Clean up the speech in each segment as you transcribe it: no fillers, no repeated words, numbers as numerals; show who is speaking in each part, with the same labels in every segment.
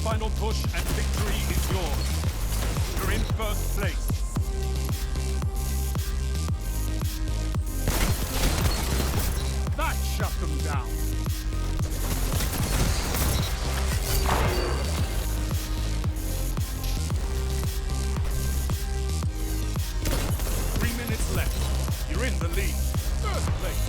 Speaker 1: final push and victory is yours. You're in first place. That shut them down. Left. You're in the lead. First place.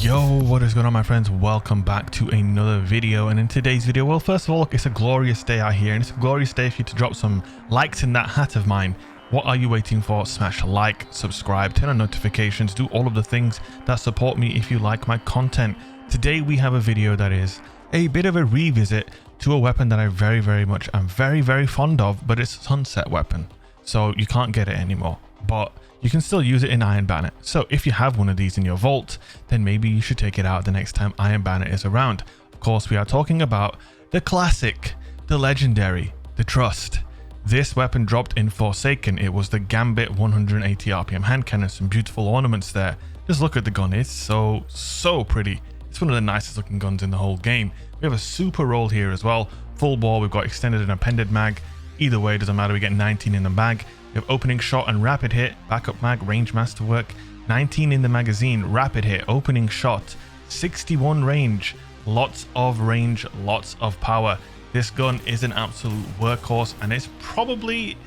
Speaker 2: Yo, what is going on, my friends? Welcome back to another video. And in today's video, well, first of all, look, it's a glorious day out here, and it's a glorious day for you to drop some likes in that hat of mine. What are you waiting for? Smash like, subscribe, turn on notifications, do all of the things that support me if you like my content. Today we have a video that is a bit of a revisit to a weapon that I very much am very fond of, but it's a sunset weapon, so you can't get it anymore, but you can still use it in Iron Banner. So if you have one of these in your vault, then maybe you should take it out the next time Iron Banner is around. Of course, we are talking about the classic, the legendary, the Trust. This weapon dropped in Forsaken. It was the Gambit 180 RPM hand cannon. Some beautiful ornaments there. Just look at the gun. It's so pretty. It's one of the nicest looking guns in the whole game. We have a super roll here as well. Full bore. We've got extended and appended mag. Either way, it doesn't matter. We get 19 in the mag. We have opening shot and rapid hit. Backup mag, range masterwork. 19 in the magazine. Rapid hit, opening shot. 61 range. Lots of range, lots of power. This gun is an absolute workhorse, and it's probably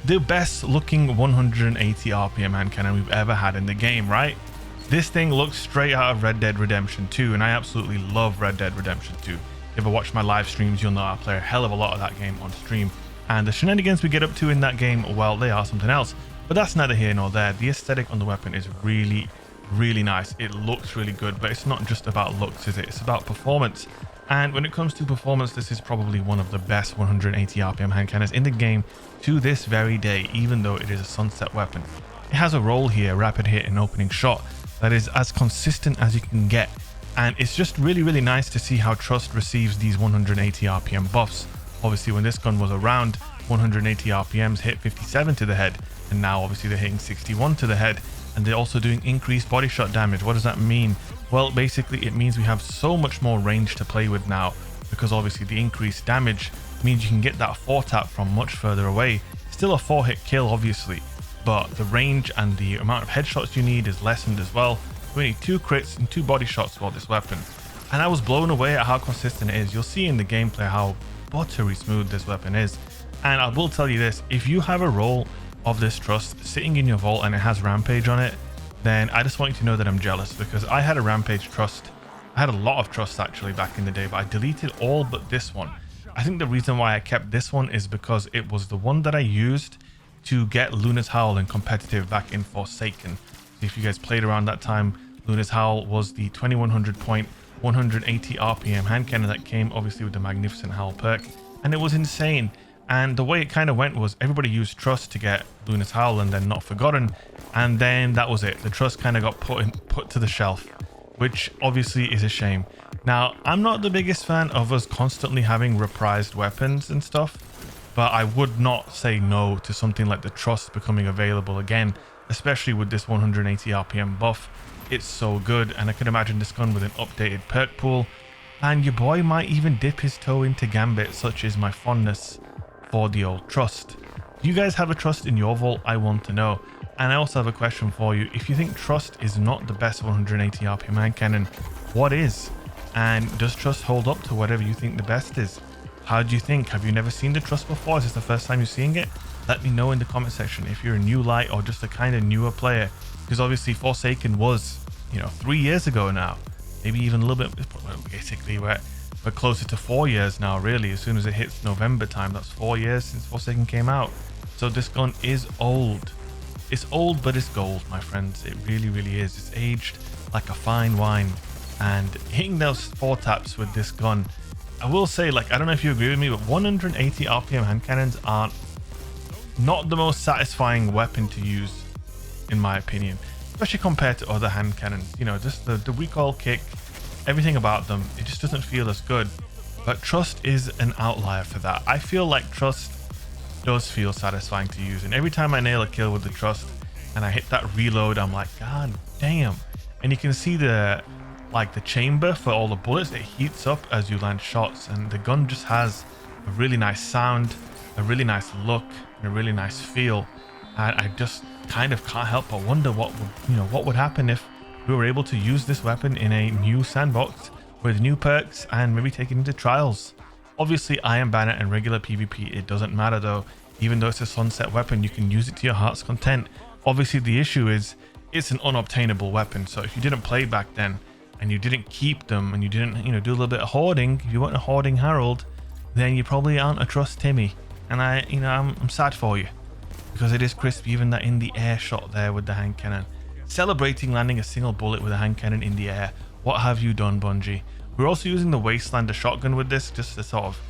Speaker 2: the best looking 180 RPM hand cannon we've ever had in the game, right? This thing looks straight out of Red Dead Redemption 2, and I absolutely love Red Dead Redemption 2. If you ever watch my live streams, you'll know I play a hell of a lot of that game on stream, and the shenanigans we get up to in that game, well, they are something else. But that's neither here nor there. The aesthetic on the weapon is really nice. It looks really good, but it's not just about looks, is it? It's about performance. And when it comes to performance, this is probably one of the best 180 RPM hand cannons in the game to this very day, even though it is a sunset weapon. It has a roll here, rapid hit and opening shot, that is as consistent as you can get. And it's just really nice to see how Trust receives these 180 RPM buffs. Obviously, when this gun was around, 180 RPMs hit 57 to the head, and now obviously they're hitting 61 to the head, and they're also doing increased body shot damage. What does that mean? Well, basically it means we have so much more range to play with now, because obviously the increased damage means you can get that 4-tap from much further away. Still a 4-hit kill obviously, but the range and the amount of headshots you need is lessened as well. We need 2 crits and 2 body shots for this weapon, and I was blown away at how consistent it is. You'll see in the gameplay how buttery smooth this weapon is. And I will tell you this, if you have a roll of this Trust sitting in your vault and it has Rampage on it, then I just want you to know that I'm jealous, because I had a Rampage Trust. I had a lot of Trusts actually back in the day, but I deleted all but this one. I think the reason why I kept this one is because it was the one that I used to get Luna's Howl in competitive back in Forsaken. So if you guys played around that time, Luna's Howl was the 2100 point 180 RPM hand cannon that came obviously with the Magnificent Howl perk, and it was insane. And the way it kind of went was everybody used Trust to get Luna's Howl and then Not Forgotten, and then that was it. The Trust kind of got put to the shelf, which obviously is a shame. Now, I'm not the biggest fan of us constantly having reprised weapons and stuff, but I would not say no to something like the Trust becoming available again, especially with this 180 RPM buff. It's so good, and I can imagine this gun with an updated perk pool, and your boy might even dip his toe into Gambit, such is my fondness for the old Trust. Do you guys have a Trust in your vault? I want to know. And I also have a question for you. If you think Trust is not the best 180 RPM hand cannon, what is? And does Trust hold up to whatever you think the best is? How do you think? Have you never seen the Trust before? Is this the first time you're seeing it? Let me know in the comment section if you're a new light or just a kind of newer player, because obviously Forsaken was, 3 years ago now, maybe even a little bit. Basically we're closer to 4 years now, really. As soon as it hits November time, that's 4 years since Forsaken came out. So this gun is old. It's old, but it's gold, my friends. It really is. It's aged like a fine wine, and hitting those 4-taps with this gun, I will say, I don't know if you agree with me, but 180 RPM hand cannons aren't not the most satisfying weapon to use, in my opinion, especially compared to other hand cannons. Just the recoil kick, everything about them, it just doesn't feel as good. But Trust is an outlier for that. I feel like Trust does feel satisfying to use. And every time I nail a kill with the Trust and I hit that reload, I'm like, god damn. And you can see the chamber for all the bullets, it heats up as you land shots, and the gun just has a really nice sound, a really nice look, and a really nice feel. And I just kind of can't help but wonder what would happen if we were able to use this weapon in a new sandbox with new perks and maybe take it into trials. Obviously, Iron Banner and regular PvP, it doesn't matter though. Even though it's a sunset weapon, you can use it to your heart's content. Obviously, the issue is it's an unobtainable weapon. So if you didn't play back then and you didn't keep them and you didn't, do a little bit of hoarding, if you weren't a hoarding Harold, then you probably aren't a Trust Timmy. And I'm sad for you, because it is crisp, even that in the air shot there with the hand cannon. Celebrating landing a single bullet with a hand cannon in the air. What have you done, Bungie? We're also using the Wastelander shotgun with this, just to sort of,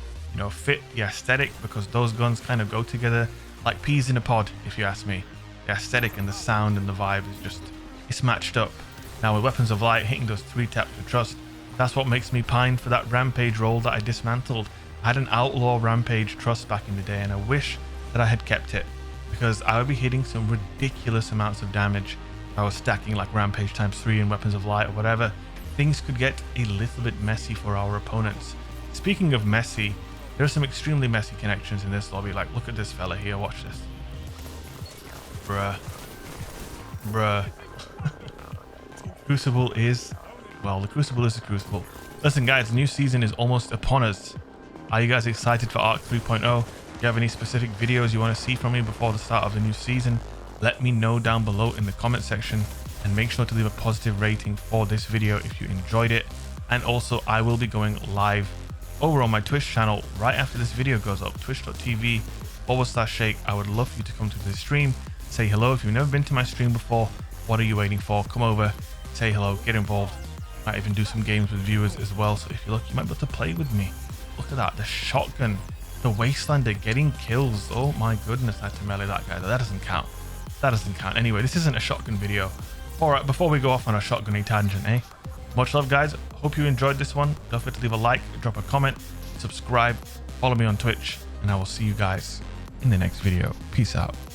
Speaker 2: fit the aesthetic, because those guns kind of go together like peas in a pod, if you ask me. The aesthetic and the sound and the vibe is just, it's matched up. Now with Weapons of Light hitting those 3 taps for Trust, that's what makes me pine for that Rampage role that I dismantled. I had an Outlaw Rampage Trust back in the day, and I wish that I had kept it, because I would be hitting some ridiculous amounts of damage if I was stacking like Rampage ×3 and Weapons of Light or whatever. Things could get a little bit messy for our opponents. Speaking of messy, there are some extremely messy connections in this lobby. Like, look at this fella here, watch this. Bruh. Crucible is, well, the Crucible is the Crucible. Listen guys, the new season is almost upon us. Are you guys excited for Arc 3.0? Do you have any specific videos you want to see from me before the start of the new season? Let me know down below in the comment section, and make sure to leave a positive rating for this video if you enjoyed it. And also, I will be going live over on my Twitch channel right after this video goes up, twitch.tv/shake. I would love for you to come to the stream, say hello. If you've never been to my stream before, what are you waiting for? Come over, say hello, get involved. Might even do some games with viewers as well, so if you look, you might be able to play with me. Look at that, the shotgun, the Wastelander getting kills. Oh my goodness, I had to melee that guy. That doesn't count. That doesn't count. Anyway, this isn't a shotgun video. Alright, before we go off on a shotgunny tangent, much love guys. Hope you enjoyed this one. Don't forget to leave a like, drop a comment, subscribe, follow me on Twitch, and I will see you guys in the next video. Peace out.